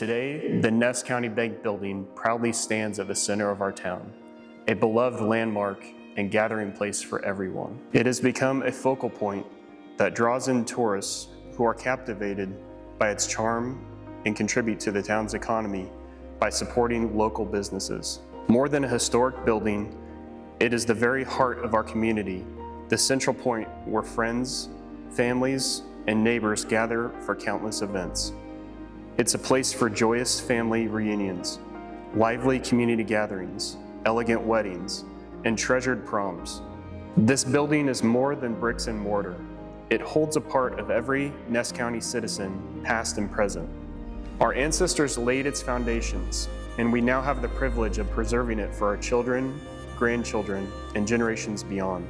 Today, the Ness County Bank Building proudly stands at the center of our town, a beloved landmark and gathering place for everyone. It has become a focal point that draws in tourists who are captivated by its charm and contribute to the town's economy by supporting local businesses. More than a historic building, it is the very heart of our community, the central point where friends, families, and neighbors gather for countless events. It's a place for joyous family reunions, lively community gatherings, elegant weddings, and treasured proms. This building is more than bricks and mortar. It holds a part of every Ness County citizen, past and present. Our ancestors laid its foundations, and we now have the privilege of preserving it for our children, grandchildren, and generations beyond.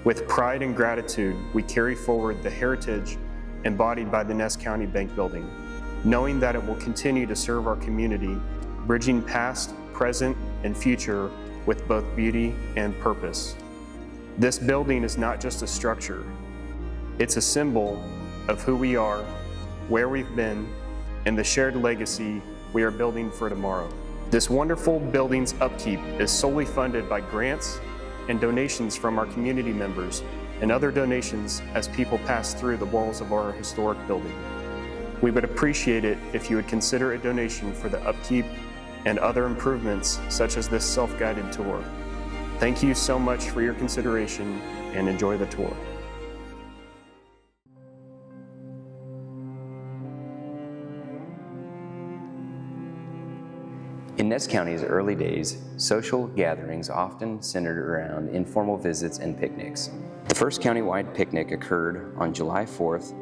With pride and gratitude, we carry forward the heritage embodied by the Ness County Bank Building, knowing that it will continue to serve our community, bridging past, present, and future with both beauty and purpose. This building is not just a structure, it's a symbol of who we are, where we've been, and the shared legacy we are building for tomorrow. This wonderful building's upkeep is solely funded by grants and donations from our community members and other donations as people pass through the walls of our historic building. We would appreciate it if you would consider a donation for the upkeep and other improvements such as this self-guided tour. Thank you so much for your consideration and enjoy the tour. In Ness County's early days, social gatherings often centered around informal visits and picnics. The first countywide picnic occurred on July 4th,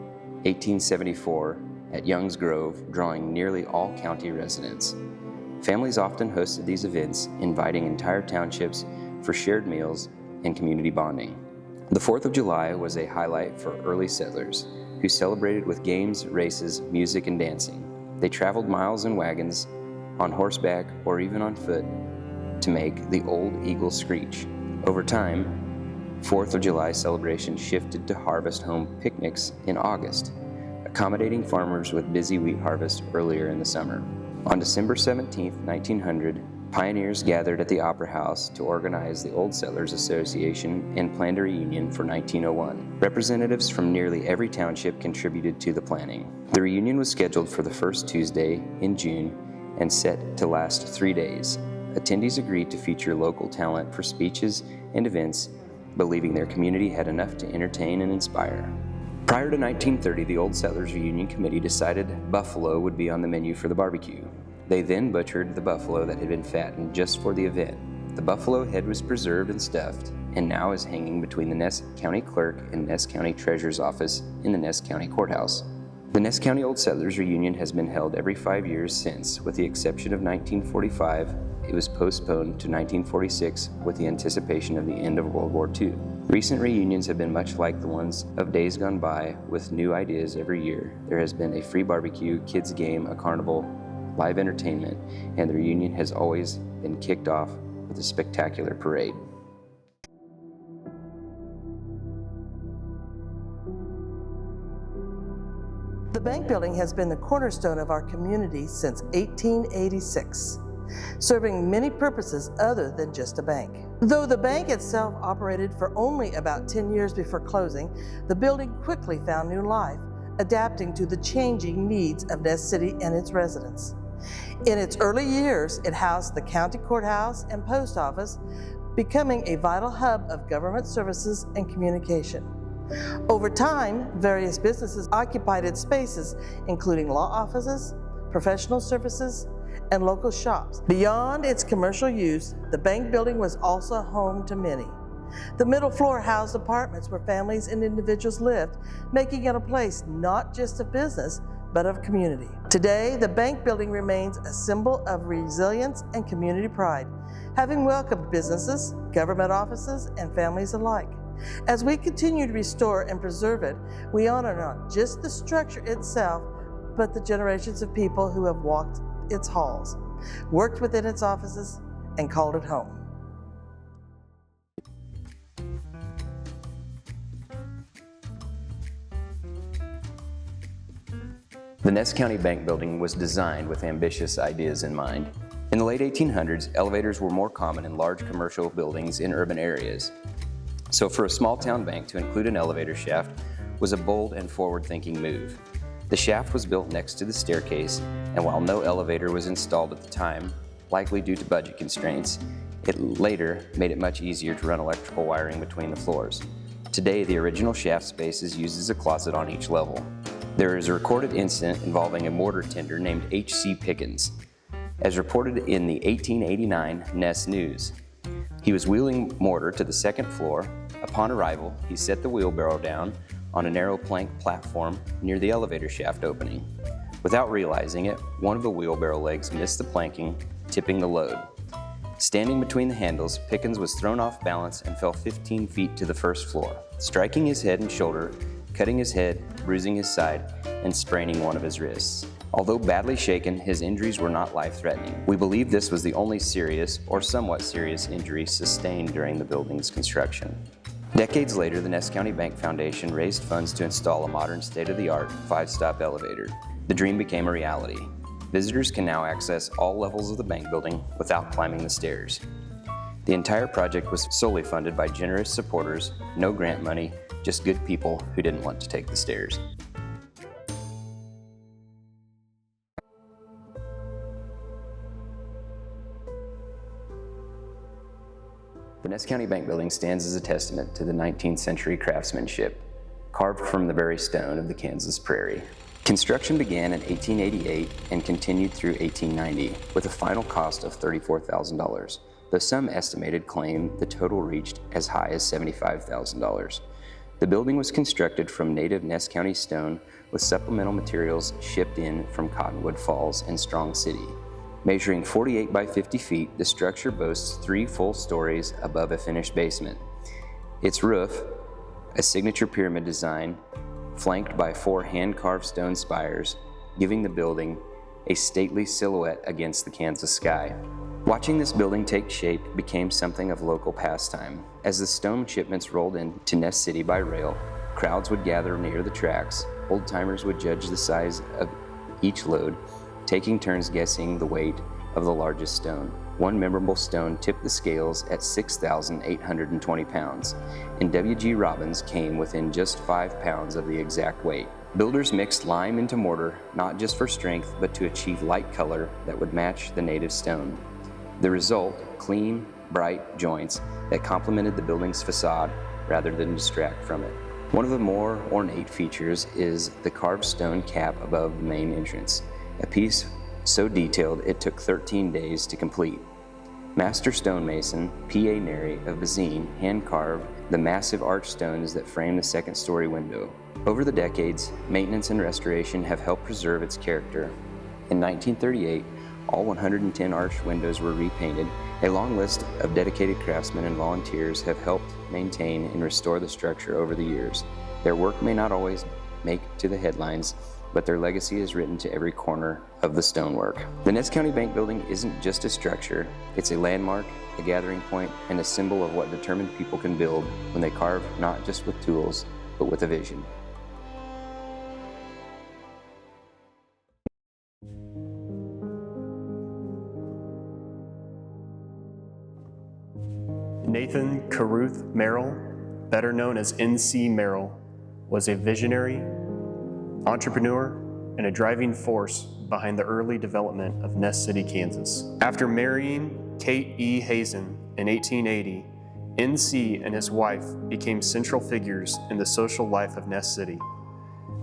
1874 at Young's Grove, drawing nearly all county residents. Families often hosted these events, inviting entire townships for shared meals and community bonding. The 4th of July was a highlight for early settlers, who celebrated with games, races, music, and dancing. They traveled miles in wagons, on horseback, or even on foot to make the Old Eagle screech. Over time, 4th of July celebrations shifted to harvest home picnics in August, accommodating farmers with busy wheat harvest earlier in the summer. On December 17, 1900, pioneers gathered at the Opera House to organize the Old Settlers Association and planned a reunion for 1901. Representatives from nearly every township contributed to the planning. The reunion was scheduled for the first Tuesday in June and set to last 3 days. Attendees agreed to feature local talent for speeches and events, believing their community had enough to entertain and inspire. Prior to 1930, the Old Settlers Reunion Committee decided buffalo would be on the menu for the barbecue. They then butchered the buffalo that had been fattened just for the event. The buffalo head was preserved and stuffed, and now is hanging between the Ness County Clerk and Ness County Treasurer's office in the Ness County Courthouse. The Ness County Old Settlers Reunion has been held every 5 years since, with the exception of 1945. It was postponed to 1946 with the anticipation of the end of World War II. Recent reunions have been much like the ones of days gone by, with new ideas every year. There has been a free barbecue, kids game, a carnival, live entertainment, and the reunion has always been kicked off with a spectacular parade. The bank building has been the cornerstone of our community since 1886, serving many purposes other than just a bank. Though the bank itself operated for only about 10 years before closing, the building quickly found new life, adapting to the changing needs of Ness City and its residents. In its early years, it housed the county courthouse and post office, becoming a vital hub of government services and communication. Over time, various businesses occupied its spaces, including law offices, professional services, and local shops. Beyond its commercial use, the bank building was also home to many. The middle floor housed apartments where families and individuals lived, making it a place not just of business, but of community. Today, the bank building remains a symbol of resilience and community pride, having welcomed businesses, government offices, and families alike. As we continue to restore and preserve it, we honor not just the structure itself, but the generations of people who have walked its halls, worked within its offices, and called it home. The Ness County Bank Building was designed with ambitious ideas in mind. In the late 1800s, elevators were more common in large commercial buildings in urban areas. So for a small town bank to include an elevator shaft was a bold and forward-thinking move. The shaft was built next to the staircase, and while no elevator was installed at the time, likely due to budget constraints, it later made it much easier to run electrical wiring between the floors. Today, the original shaft space is used as a closet on each level. There is a recorded incident involving a mortar tender named H.C. Pickens, as reported in the 1889 Ness News. He was wheeling mortar to the second floor. Upon arrival, he set the wheelbarrow down on a narrow plank platform near the elevator shaft opening. Without realizing it, one of the wheelbarrow legs missed the planking, tipping the load. Standing between the handles, Pickens was thrown off balance and fell 15 feet to the first floor, striking his head and shoulder, cutting his head, bruising his side, and spraining one of his wrists. Although badly shaken, his injuries were not life-threatening. We believe this was the only serious or somewhat serious injury sustained during the building's construction. Decades later, the Ness County Bank Foundation raised funds to install a modern state-of-the-art 5-stop elevator. The dream became a reality. Visitors can now access all levels of the bank building without climbing the stairs. The entire project was solely funded by generous supporters, no grant money, just good people who didn't want to take the stairs. The Ness County Bank Building stands as a testament to the 19th century craftsmanship, carved from the very stone of the Kansas prairie. Construction began in 1888 and continued through 1890, with a final cost of $34,000, though some estimated claim the total reached as high as $75,000. The building was constructed from native Ness County stone with supplemental materials shipped in from Cottonwood Falls and Strong City. Measuring 48 by 50 feet, the structure boasts 3 full stories above a finished basement. Its roof, a signature pyramid design, flanked by 4 hand-carved stone spires, giving the building a stately silhouette against the Kansas sky. Watching this building take shape became something of local pastime. As the stone shipments rolled into Ness City by rail, crowds would gather near the tracks. Old-timers would judge the size of each load, taking turns guessing the weight of the largest stone. One memorable stone tipped the scales at 6,820 pounds, and W.G. Robbins came within just 5 pounds of the exact weight. Builders mixed lime into mortar, not just for strength, but to achieve light color that would match the native stone. The result, clean, bright joints that complemented the building's facade rather than distract from it. One of the more ornate features is the carved stone cap above the main entrance, a piece so detailed it took 13 days to complete. Master stonemason P.A. Neri of Bazine hand-carved the massive arch stones that frame the second-story window. Over the decades, maintenance and restoration have helped preserve its character. In 1938, all 110 arched windows were repainted. A long list of dedicated craftsmen and volunteers have helped maintain and restore the structure over the years. Their work may not always make to the headlines, but their legacy is written to every corner of the stonework. The Ness County Bank Building isn't just a structure, it's a landmark, a gathering point, and a symbol of what determined people can build when they carve not just with tools, but with a vision. Nathan Caruth Merrill, better known as N.C. Merrill, was a visionary, entrepreneur, and a driving force behind the early development of Ness City, Kansas. After marrying Kate E. Hazen in 1880, N.C. and his wife became central figures in the social life of Ness City.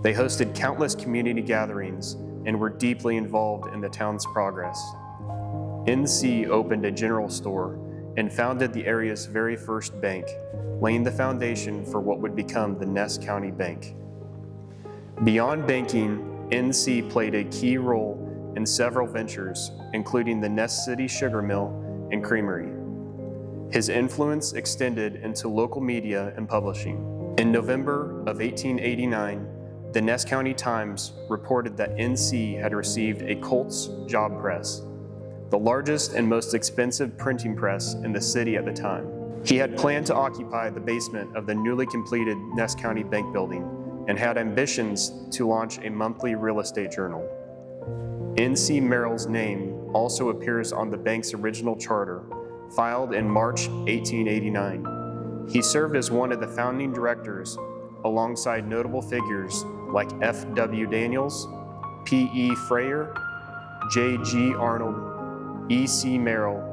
They hosted countless community gatherings and were deeply involved in the town's progress. N.C. opened a general store and founded the area's very first bank, laying the foundation for what would become the Ness County Bank. Beyond banking, N.C. played a key role in several ventures, including the Ness City Sugar Mill and Creamery. His influence extended into local media and publishing. In November of 1889, the Ness County Times reported that N.C. had received a Colt's job press, the largest and most expensive printing press in the city at the time. He had planned to occupy the basement of the newly completed Ness County Bank Building and had ambitions to launch a monthly real estate journal. N.C. Merrill's name also appears on the bank's original charter, filed in March 1889. He served as one of the founding directors alongside notable figures like F.W. Daniels, P.E. Freyer, J.G. Arnold, E.C. Merrill,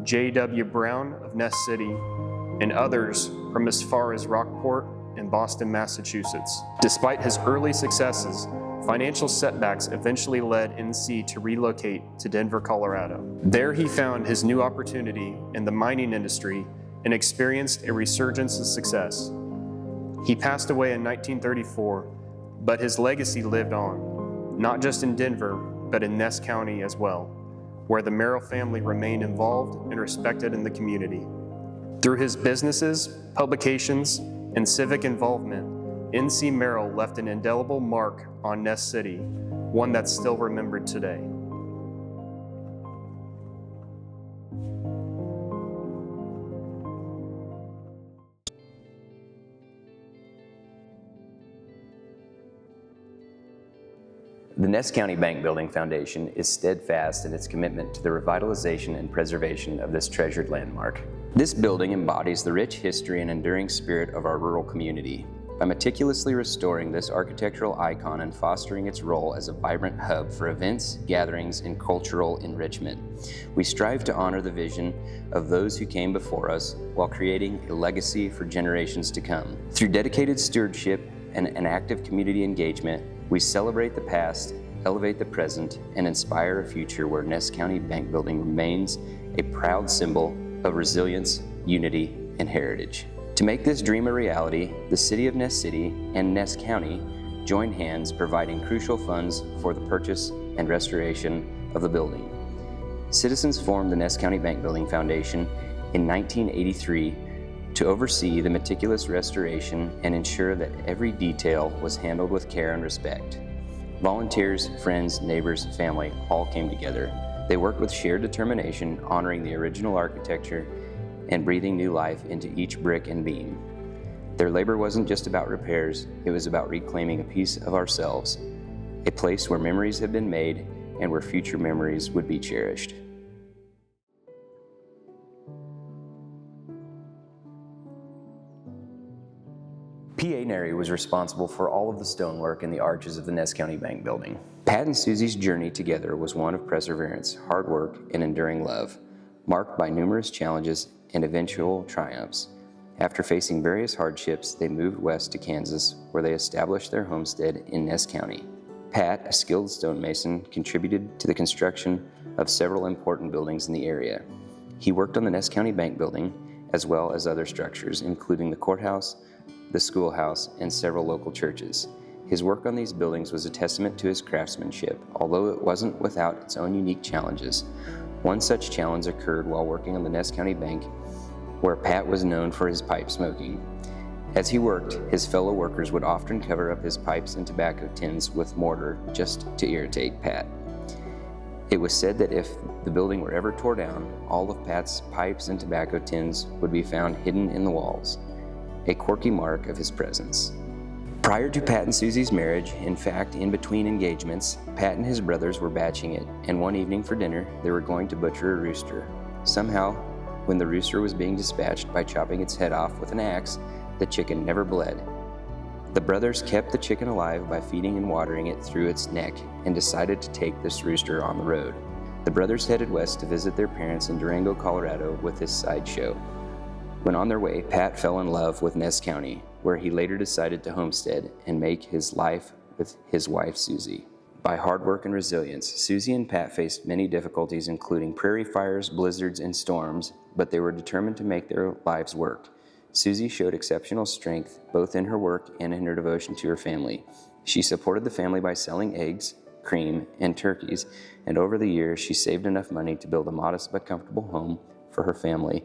J.W. Brown of Ness City, and others from as far as Rockport and Boston, Massachusetts. Despite his early successes, financial setbacks eventually led N.C. to relocate to Denver, Colorado. There he found his new opportunity in the mining industry and experienced a resurgence of success. He passed away in 1934, but his legacy lived on, not just in Denver, but in Ness County as well, where the Merrill family remained involved and respected in the community. Through his businesses, publications, and civic involvement, N.C. Merrill left an indelible mark on Ness City, one that's still remembered today. The Ness County Bank Building Foundation is steadfast in its commitment to the revitalization and preservation of this treasured landmark. This building embodies the rich history and enduring spirit of our rural community. By meticulously restoring this architectural icon and fostering its role as a vibrant hub for events, gatherings, and cultural enrichment, we strive to honor the vision of those who came before us while creating a legacy for generations to come. Through dedicated stewardship and an active community engagement, we celebrate the past, elevate the present, and inspire a future where Ness County Bank Building remains a proud symbol of resilience, unity, and heritage. To make this dream a reality, the City of Ness City and Ness County joined hands, providing crucial funds for the purchase and restoration of the building. Citizens formed the Ness County Bank Building Foundation in 1983 to oversee the meticulous restoration and ensure that every detail was handled with care and respect. Volunteers, friends, neighbors, family all came together. They worked with shared determination, honoring the original architecture and breathing new life into each brick and beam. Their labor wasn't just about repairs, it was about reclaiming a piece of ourselves, a place where memories have been made and where future memories would be cherished. P.A. Neri was responsible for all of the stonework in the arches of the Ness County Bank Building. Pat and Susie's journey together was one of perseverance, hard work, and enduring love, marked by numerous challenges and eventual triumphs. After facing various hardships, they moved west to Kansas, where they established their homestead in Ness County. Pat, a skilled stonemason, contributed to the construction of several important buildings in the area. He worked on the Ness County Bank Building, as well as other structures, including the courthouse, the schoolhouse, and several local churches. His work on these buildings was a testament to his craftsmanship, although it wasn't without its own unique challenges. One such challenge occurred while working on the Ness County Bank, where Pat was known for his pipe smoking. As he worked, his fellow workers would often cover up his pipes and tobacco tins with mortar just to irritate Pat. It was said that if the building were ever tore down, all of Pat's pipes and tobacco tins would be found hidden in the walls, a quirky mark of his presence. Prior to Pat and Susie's marriage, in fact, in between engagements, Pat and his brothers were batching it, and one evening for dinner, they were going to butcher a rooster. Somehow, when the rooster was being dispatched by chopping its head off with an axe, the chicken never bled. The brothers kept the chicken alive by feeding and watering it through its neck and decided to take this rooster on the road. The brothers headed west to visit their parents in Durango, Colorado with this sideshow. When on their way, Pat fell in love with Ness County, where he later decided to homestead and make his life with his wife, Susie. By hard work and resilience, Susie and Pat faced many difficulties, including prairie fires, blizzards, and storms, but they were determined to make their lives work. Susie showed exceptional strength, both in her work and in her devotion to her family. She supported the family by selling eggs, cream, and turkeys, and over the years, she saved enough money to build a modest but comfortable home for her family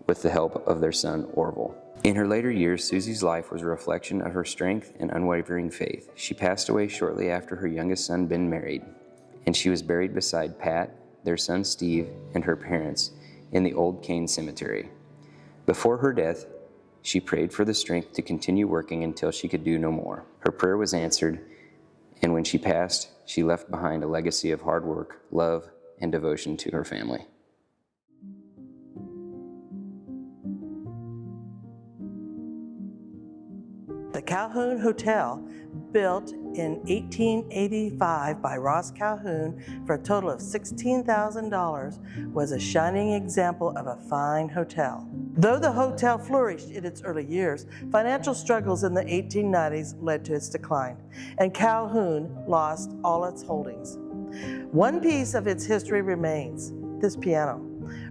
with the help of their son, Orville. In her later years, Susie's life was a reflection of her strength and unwavering faith. She passed away shortly after her youngest son Ben married, and she was buried beside Pat, their son Steve, and her parents in the Old Cane Cemetery. Before her death, She prayed for the strength to continue working until she could do no more. Her prayer was answered, and when she passed, she left behind a legacy of hard work, love, and devotion to her family. The Calhoun Hotel, built in 1885 by Ross Calhoun for a total of $16,000, was a shining example of a fine hotel. Though the hotel flourished in its early years, financial struggles in the 1890s led to its decline, and Calhoun lost all its holdings. One piece of its history remains: this piano.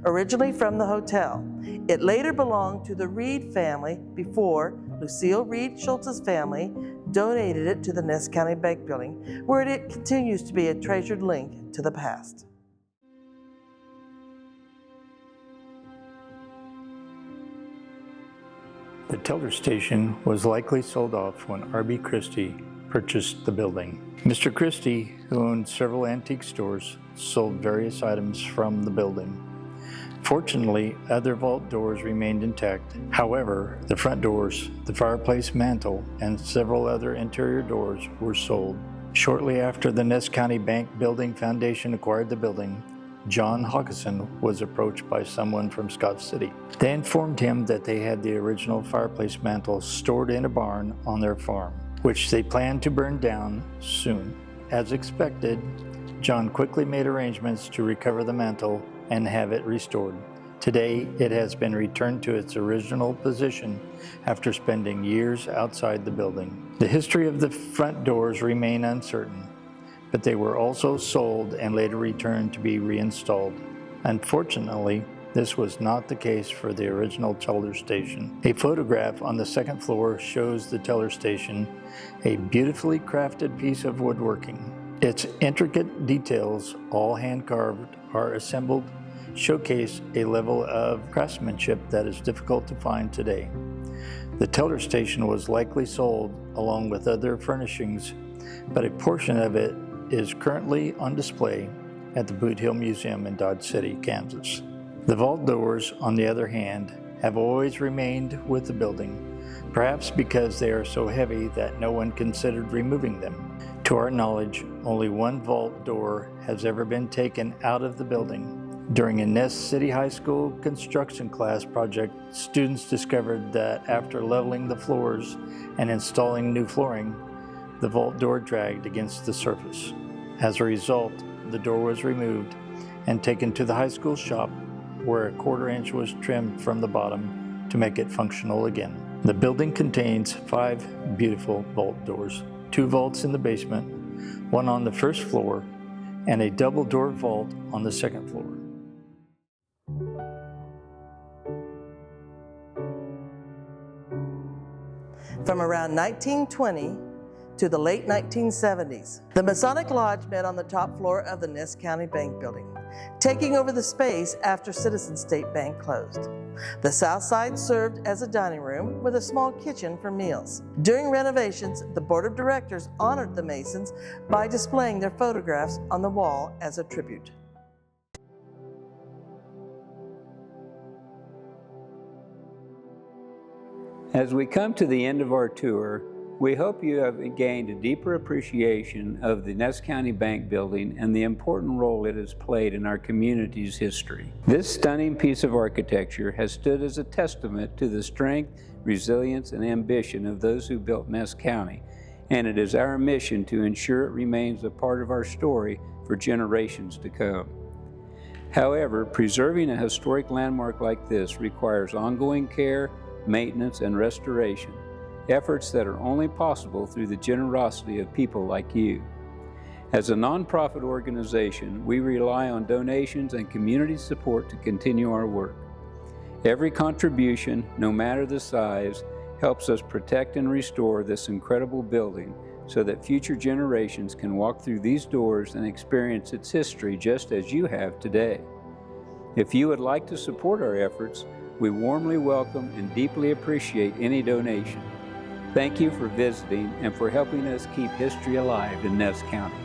Originally from the hotel, it later belonged to the Reed family before Lucille Reed Schultz's family donated it to the Ness County Bank Building, where it continues to be a treasured link to the past. The teller station was likely sold off when R.B. Christie purchased the building. Mr. Christie, who owned several antique stores, sold various items from the building. Fortunately, other vault doors remained intact. However, the front doors, the fireplace mantel, and several other interior doors were sold. Shortly after the Ness County Bank Building Foundation acquired the building, John Hawkinson was approached by someone from Scott City. They informed him that they had the original fireplace mantel stored in a barn on their farm, which they planned to burn down soon. As expected, John quickly made arrangements to recover the mantel and have it restored. Today, it has been returned to its original position after spending years outside the building. The history of the front doors remain uncertain, but they were also sold and later returned to be reinstalled. Unfortunately, this was not the case for the original teller station. A photograph on the second floor shows the teller station, a beautifully crafted piece of woodworking. Its intricate details, all hand-carved, are assembled, showcase a level of craftsmanship that is difficult to find today. The teller station was likely sold along with other furnishings, but a portion of it is currently on display at the Boot Hill Museum in Dodge City, Kansas. The vault doors, on the other hand, have always remained with the building, perhaps because they are so heavy that no one considered removing them. To our knowledge, only one vault door has ever been taken out of the building. During a Ness City High School construction class project, students discovered that after leveling the floors and installing new flooring, the vault door dragged against the surface. As a result, the door was removed and taken to the high school shop, where a 1/4 inch was trimmed from the bottom to make it functional again. The building contains 5 beautiful vault doors, 2 vaults in the basement, 1 on the first floor, and a double door vault on the second floor. From around 1920 to the late 1970s, the Masonic Lodge met on the top floor of the Ness County Bank Building, taking over the space after Citizen State Bank closed. The south side served as a dining room with a small kitchen for meals. During renovations, the Board of Directors honored the Masons by displaying their photographs on the wall as a tribute. As we come to the end of our tour, we hope you have gained a deeper appreciation of the Ness County Bank Building and the important role it has played in our community's history. This stunning piece of architecture has stood as a testament to the strength, resilience, and ambition of those who built Ness County, and it is our mission to ensure it remains a part of our story for generations to come. However, preserving a historic landmark like this requires ongoing care, maintenance, and restoration, efforts that are only possible through the generosity of people like you. As a nonprofit organization, we rely on donations and community support to continue our work. Every contribution, no matter the size, helps us protect and restore this incredible building so that future generations can walk through these doors and experience its history just as you have today. If you would like to support our efforts, we warmly welcome and deeply appreciate any donation. Thank you for visiting and for helping us keep history alive in Ness County.